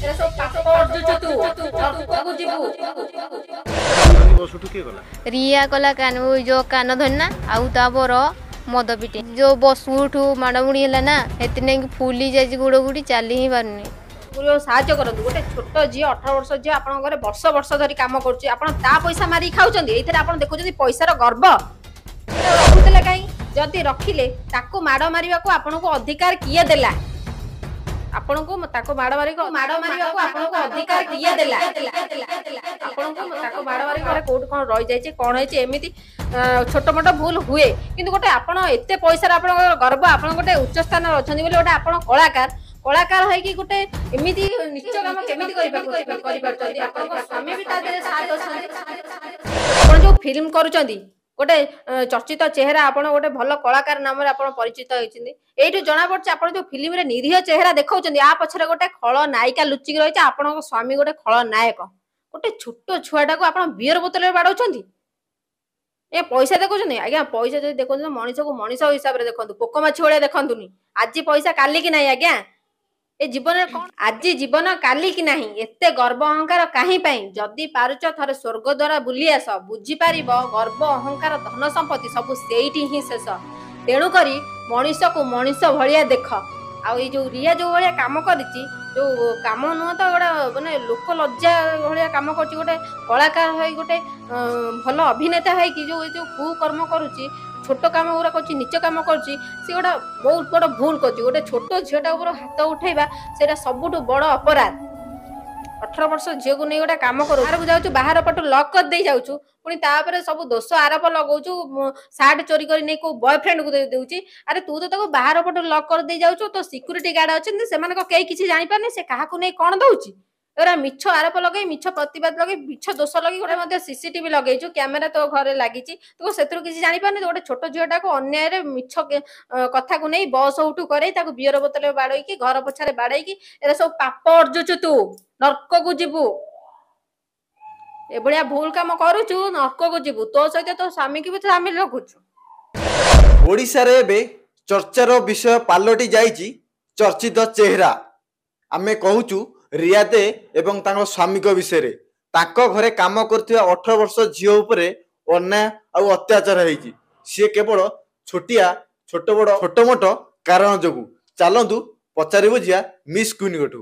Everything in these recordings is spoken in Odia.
ଏରା ସବୁ ପାପ ଅର୍ଜୁଛୁ ତୁ ନରକକୁ ଯିବୁ। रिया कला कान जो कान धरना आउ तापर मद पिटे जो बसुठू माड़मुड़ी है ना से फुली जाए गुड़ गुड़ी चली ही पारनी साहाଯ୍ୟ କରନ୍ତୁ। ଗୋଟେ ଛୋଟ ଝିଅ 18 ବର୍ଷ ଝିଅ ଆପଣଙ୍କ ଘରେ ବର୍ଷ ବର୍ଷ ଧରି କାମ କରୁଛି, ଆପଣ ତା ପଇସା ମାରି ଖାଉଛନ୍ତି। ଏଇଥିରେ ଆପଣ ଦେଖୁଛନ୍ତି ପଇସାର ଗର୍ବ। ରଖୁଥିଲେ କାହିଁ? ଯଦି ରଖିଲେ ତାକୁ ମାଡ଼ ମାରିବାକୁ ଆପଣଙ୍କୁ ଅଧିକାର କିଏ ଦେଲା? ଆପଣଙ୍କୁ ତାକୁ ମାଡ଼ ମାରିବାକୁ ଆପଣଙ୍କୁ ଅଧିକାର କିଏ ଦେଲା? ଆପଣଙ୍କୁ ତାକୁ ମାଡ଼ ମାରି ଘରେ କୋଉଠି କଣ ରହିଯାଇଛି କଣ ହେଇଛି ଏମିତି ଛୋଟ ମୋଟ ଭୁଲ ହୁଏ, କିନ୍ତୁ ଗୋଟେ ଆପଣ ଏତେ ପଇସାର ଆପଣଙ୍କର ଗର୍ବ, ଆପଣ ଗୋଟେ ଉଚ୍ଚ ସ୍ଥାନରେ ଅଛନ୍ତି ବୋଲି ଗୋଟେ ଆପଣ କଳାକାର ହେଇକି ଗୋଟେ ଏମିତି ନିଚ କାମ କେମିତି କରିପାରୁଛନ୍ତି? ଆପଣଙ୍କ ସ୍ୱାମୀ ବି ତା ଦେହରେ ସାଥ ଅଛନ୍ତି। ଆପଣ ଯୋଉ ଫିଲ୍ମ କରୁଛନ୍ତି ଗୋଟେ ଚର୍ଚ୍ଚିତ ଚେହେରା, ଆପଣ ଗୋଟେ ଭଲ କଳାକାର ନାମରେ ଆପଣ ପରିଚିତ ହେଇଛନ୍ତି। ଏଇଠୁ ଜଣା ପଡୁଛି ଆପଣ ଯୋଉ ଫିଲ୍ମରେ ନିରୀହ ଚେହେରା ଦେଖାଉଛନ୍ତି ଆ ପଛରେ ଗୋଟେ ଖଳ ନାୟିକା ଲୁଚିକି ରହିଛି। ଆପଣଙ୍କ ସ୍ୱାମୀ ଗୋଟେ ଖଳ ନାୟକ। ଗୋଟେ ଛୋଟ ଛୁଆଟାକୁ ଆପଣ ବିୟର ବୋତଲରେ ବାଡଉଛନ୍ତି। ଏ ପଇସା ଦେଖୁଛନ୍ତି? ଆଜ୍ଞା ପଇସା ଯଦି ଦେଖୁଛନ୍ତି ମଣିଷକୁ ମଣିଷ ହିସାବରେ ଦେଖନ୍ତୁ, ପୋକ ମାଛି ଭଳିଆ ଦେଖନ୍ତୁନି। ଆଜି ପଇସା କାଲି କି ନାହିଁ ଆଜ୍ଞା। ଏ ଜୀବନରେ କଣ ଆଜି ଜୀବନ କାଲି କି ନାହିଁ। ଏତେ ଗର୍ବ ଅହଙ୍କାର କାହିଁ ପାଇଁ? ଯଦି ପାରୁଛ ଥରେ ସ୍ୱର୍ଗ ଦ୍ୱାରା ବୁଲି ଆସ, ବୁଝିପାରିବ ଗର୍ବ ଅହଙ୍କାର ଧନ ସମ୍ପତ୍ତି ସବୁ ସେଇଠି ହିଁ ଶେଷ। ତେଣୁକରି ମଣିଷକୁ ମଣିଷ ଭଳିଆ ଦେଖ। ଆଉ ଏଇ ଯୋଉ ରିୟା ଯୋଉ ଭଳିଆ କାମ କରିଛି, ଯୋଉ କାମ ନୁହଁ ତ ଗୋଟେ ମାନେ ଲୋକ ଲଜ୍ଜା ଭଳିଆ କାମ କରୁଛି, ଗୋଟେ କଳାକାର ହେଇ ଗୋଟେ ଭଲ ଅଭିନେତା ହେଇକି ଯୋଉ କୁକର୍ମ କରୁଛି, ଛୋଟ କାମ ଗୁରା କରୁଛି, ନିଚ କାମ କରୁଛି, ସେ ଗୋଟେ ବହୁତ ବଡ ଭୁଲ କରୁଛି। ଗୋଟେ ଛୋଟ ଝିଅଟା ଉପରେ ହାତ ଉଠେଇବା ସେଇଟା ସବୁଠୁ ବଡ ଅପରାଧ। 18 ବର୍ଷ ଝିଅକୁ ନେଇ ଗୋଟେ କାମ କରୁ, ବାହାରକୁ ଯାଉଛୁ, ବାହାର ପଟୁ ଲକ୍ କରିଦେଇ ଯାଉଛୁ, ପୁଣି ତାପରେ ସବୁ ଦୋଷ ଆରୋପ ଲଗାଉଛୁ। ସାର୍ଟ ଚୋରି କରି ନେଇ କୋଉ ବୟଫ୍ରେଣ୍ଡକୁ ଦେଉଛି। ଆରେ ତୁ ତ ତାକୁ ବାହାର ପଟୁ ଲକ୍ କରିଦେଇ ଯାଉଛୁ, ତ ସିକ୍ୟୁରିଟି ଗାର୍ଡ ଅଛନ୍ତି, ସେମାନଙ୍କ କେହି କିଛି ଜାଣିପାରୁନି ସେ କାହାକୁ ନେଇ କଣ ଦଉଛି। ଏରା ମିଛ ଆରୋପ ଲଗେଇ, ମିଛ ପ୍ରତିବାଦ ଲଗେଇ, ମିଛ ଦୋଷ ଲଗେଇ, ଗୋଟେ ମଧ୍ୟ ସିସିଟିଭି ଲଗେଇଛୁ, କ୍ୟାମେରା ତୋ ଘରେ ଲାଗିଛି, ତୁ ସେଥିରୁ କିଛି ଜାଣିପାରୁନି। ଗୋଟେ ଛୋଟ ଝିଅଟାକୁ ଅନ୍ୟାୟରେ ମିଛ କଥାକୁ ନେଇ ବସ ଉଠୁ କରେଇ ତାକୁ ବିୟର ବୋତଲରେ ବାଡେଇକି, ଘର ପଛରେ ବାଡେଇକି, ଏରା ସବୁ ପାପ ଅର୍ଜୁଛୁ ତୁ ନରକକୁ ଯିବୁ। ଏଭଳିଆ ଭୁଲ କାମ କରୁଛୁ, ନରକକୁ ଯିବୁ। ତୋ ସହିତ ତୋ ସ୍ୱାମୀକି ବି ସାମିଲ ରଖୁଛୁ। ଓଡ଼ିଶାରେ ଏବେ ଚର୍ଚ୍ଚାର ବିଷୟ ପାଲଟି ଯାଇଛି ଚର୍ଚ୍ଚିତ ଚେହେରା। ଆମେ କହୁଛୁ ରିୟା ଦେ ଏବଂ ତାଙ୍କ ସ୍ୱାମୀଙ୍କ ବିଷୟରେ। ତାଙ୍କ ଘରେ କାମ କରୁଥିବା 18 ବର୍ଷ ଝିଅ ଉପରେ ଅନ୍ୟାୟ ଆଉ ଅତ୍ୟାଚାର ହେଇଛି, ସିଏ କେବଳ ଛୋଟ ମୋଟ କାରଣ ଯୋଗୁଁ। ଚାଲନ୍ତୁ ପଚାରି ବୁଝିବା ମିସ୍ କୁଇନଙ୍କଠୁ।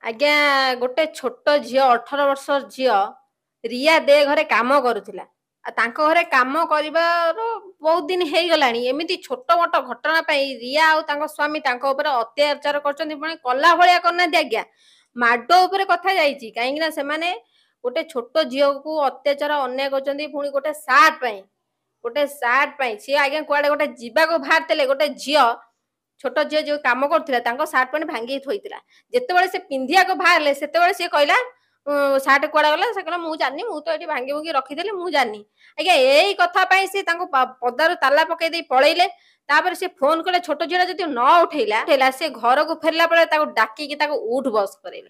ଆଜ୍ଞା ଗୋଟେ ଛୋଟ ଝିଅ 18 ବର୍ଷ ଝିଅ ରିୟା ଦେ ଘରେ କାମ କରୁଥିଲା। ଆଉ ତାଙ୍କ ଘରେ କାମ କରିବାର ବହୁତ ଦିନ ହେଇଗଲାଣି। ଏମିତି ଛୋଟ ମୋଟ ଘଟଣା ପାଇଁ ରିୟା ଆଉ ତାଙ୍କ ସ୍ୱାମୀ ତାଙ୍କ ଉପରେ ଅତ୍ୟାଚାର କରୁଛନ୍ତି। ପୁଣି କଲା ଭଳିଆ କରୁନାହାନ୍ତି ଆଜ୍ଞା, ମାଡ ଉପରେ କଥା ଯାଇଛି। କାହିଁକି ନା ସେମାନେ ଗୋଟେ ଛୋଟ ଝିଅକୁ ଅତ୍ୟାଚାର ଅନ୍ୟାୟ କରୁଛନ୍ତି, ପୁଣି ଗୋଟେ ସାର୍ଟ ପାଇଁ। ସିଏ ଆଜ୍ଞା କୁଆଡେ ଗୋଟେ ଯିବାକୁ ବାହାରିଥିଲେ, ଗୋଟେ ଝିଅ, ଛୋଟ ଝିଅ ଯୋଉ କାମ କରୁଥିଲା ତାଙ୍କ ସାର୍ଟ ପ୍ୟାଣ୍ଟ ଭାଙ୍ଗିକି ଥୋଇଥିଲା। ଯେତେବେଳେ ସେ ପିନ୍ଧିବାକୁ ବାହାରିଲେ ସେତେବେଳେ ସିଏ କହିଲା ସାର୍ଟ କୁଆଡେ ଗଲା? ସେ କହିଲା ମୁଁ ଜାଣିନି, ମୁଁ ତ ଏଠି ଭାଙ୍ଗି ଭୁଙ୍ଗି ରଖିଦେଲି, ମୁଁ ଜାଣିନି। ଆଜ୍ଞା ଏଇ କଥା ପାଇଁ ସେ ତାଙ୍କୁ ପଦାରୁ ତାଲା ପକେଇ ଦେଇ ପଳେଇଲେ। ତାପରେ ସେ ଫୋନ କଲେ, ଛୋଟ ଝିଅଟା ଯଦି ନ ଉଠେଇଲା ସେ ଘରକୁ ଫେରିଲା ବେଳେ ତାକୁ ଡାକିକି ତାକୁ ଉଠ ବସ କରେଇଲେ।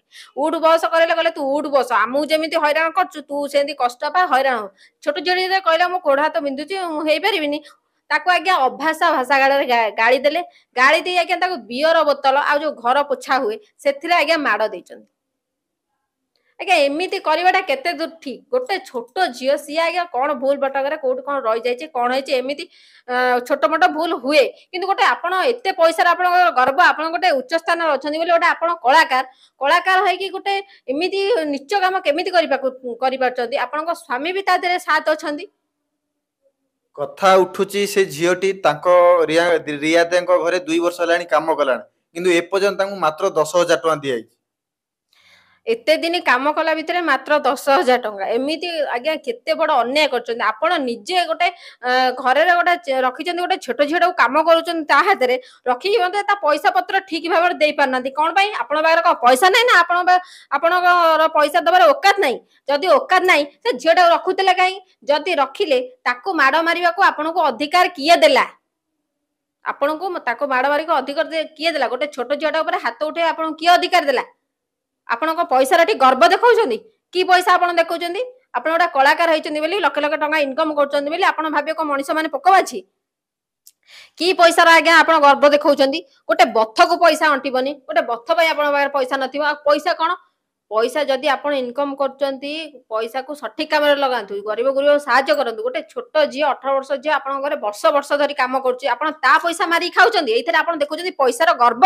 କହିଲେ ତୁ ଉଠ ବସ, ଆମକୁ ଯେମିତି ହଇରାଣ କରୁଛୁ ତୁ ସେମିତି କଷ୍ଟ ପା, ହଇରାଣ ହଉ। ଛୋଟ ଝିଅ ଯେତେବେଳେ କହିଲା ମୋ ଗୋଡ ହାତ ବିନ୍ଧୁଛି, ମୁଁ ହେଇପାରିବିନି, ତାକୁ ଆଜ୍ଞା ଅଭାଷା ଭାଷା ଗାଳି ଦେଲେ। ଗାଳି ଦେଇ ଆଜ୍ଞା ତାକୁ ବିୟର ବୋତଲ ଆଉ ଯୋଉ ଘର ପୋଛା ହୁଏ ସେଥିରେ ଆଜ୍ଞା ମାଡ ଦେଇଛନ୍ତି। ଆଜ୍ଞା ଏମିତି କରିବାଟା କେତେ ଦୂର ଠିକ? ଗୋଟେ ଛୋଟ ଝିଅ, ସିଏ ଆଜ୍ଞା କଣ ଭୁଲ ଭଟକରେ କୋଉଠି କଣ ରହିଯାଇଛି କଣ ହେଇଛି, ଏମିତି ଛୋଟ ମୋଟ ଭୁଲ ହୁଏ, କିନ୍ତୁ ଗୋଟେ ଆପଣ ଏତେ ପଇସାର ଆପଣଙ୍କର ଗର୍ବ, ଆପଣ ଗୋଟେ ଉଚ୍ଚ ସ୍ଥାନରେ ଅଛନ୍ତି ବୋଲି ଗୋଟେ ଆପଣ କଳାକାର ହେଇକି ଗୋଟେ ଏମିତି ନିଚ କାମ କେମିତି କରିପାରୁଛନ୍ତି? ଆପଣଙ୍କ ସ୍ୱାମୀ ବି ତା ଦେହରେ ସାଥ ଅଛନ୍ତି। କଥା ଉଠୁଛି ସେ ଝିଅଟି ତାଙ୍କ ରିୟା ଦେଙ୍କ ଘରେ 2 ବର୍ଷ ହେଲାଣି କାମ କଲାଣି, କିନ୍ତୁ ଏପର୍ଯ୍ୟନ୍ତ ତାଙ୍କୁ ମାତ୍ର 10,000 ଟଙ୍କା ଦିଆଯାଇଛି। ଏତେ ଦିନ କାମ କଲା ଭିତରେ ମାତ୍ର 10,000 ଟଙ୍କା, ଏମିତି ଆଜ୍ଞା କେତେ ବଡ ଅନ୍ୟାୟ କରୁଛନ୍ତି। ଆପଣ ନିଜେ ଗୋଟେ ଘରେ ଗୋଟେ ରଖିଛନ୍ତି, ଗୋଟେ ଛୋଟ ଝିଅଟାକୁ କାମ କରୁଛନ୍ତି, ତା ହାତରେ ରଖିକି ମଧ୍ୟ ତା ପଇସା ପତ୍ର ଠିକ ଭାବରେ ଦେଇ ପାରୁନାହାନ୍ତି। କଣ ପାଇଁ? ଆପଣଙ୍କ ପାଖରେ କଣ ପଇସା ନାହିଁ ନା ଆପଣଙ୍କର ପଇସା ଦେବାର ଓକାତ ନାହିଁ? ଯଦି ଓକାତ ନାହିଁ ସେ ଝିଅଟାକୁ ରଖୁଥିଲେ କାହିଁ? ଯଦି ରଖିଲେ ତାକୁ ମାଡ ମାରିବାକୁ ଆପଣଙ୍କୁ ଅଧିକାର କିଏ ଦେଲା? ଆପଣଙ୍କୁ ତାକୁ ମାଡ ମାରିବାକୁ ଅଧିକାର କିଏ ଦେଲା? ଗୋଟେ ଛୋଟ ଝିଅଟା ଉପରେ ହାତ ଉଠେଇ ଆପଣଙ୍କୁ କିଏ ଅଧିକାର ଦେଲା? ଆପଣଙ୍କ ପଇସାର ଏଠି ଗର୍ବ ଦେଖାଉଛନ୍ତି। କି ପଇସା ଆପଣ ଦେଖାଉଛନ୍ତି? ଆପଣ ଗୋଟେ କଳାକାର ହେଇଛନ୍ତି ବୋଲି, ଲକ୍ଷ ଲକ୍ଷ ଟଙ୍କା ଇନକମ କରୁଛନ୍ତି ବୋଲି ଆପଣ ଭାବିବେ କଣ ମଣିଷ ମାନେ ପୋକ ଅଛି? କି ପଇସାର ଆଜ୍ଞା ଆପଣ ଗର୍ବ ଦେଖାଉଛନ୍ତି? ଗୋଟେ ବଥକୁ ପଇସା ଅଣ୍ଟିବନି, ଗୋଟେ ବଥ ପାଇଁ ଆପଣଙ୍କ ପାଖରେ ପଇସା ନଥିବ। ଆଉ ପଇସା କଣ? ପଇସା ଯଦି ଆପଣ ଇନକମ କରୁଛନ୍ତି ପଇସାକୁ ସଠିକ କାମରେ ଲଗାନ୍ତୁ, ଗରିବ ଗୁରୁବାକୁ ସାହାଯ୍ୟ କରନ୍ତୁ। ଗୋଟେ ଛୋଟ ଝିଅ 18 ବର୍ଷ ଝିଅ ଆପଣଙ୍କ ଘରେ ବର୍ଷ ବର୍ଷ ଧରି କାମ କରୁଛି, ଆପଣ ତା ପଇସା ମାରିକି ଖାଉଛନ୍ତି। ଏଇଥିରେ ଆପଣ ଦେଖୁଛନ୍ତି ପଇସାର ଗର୍ବ।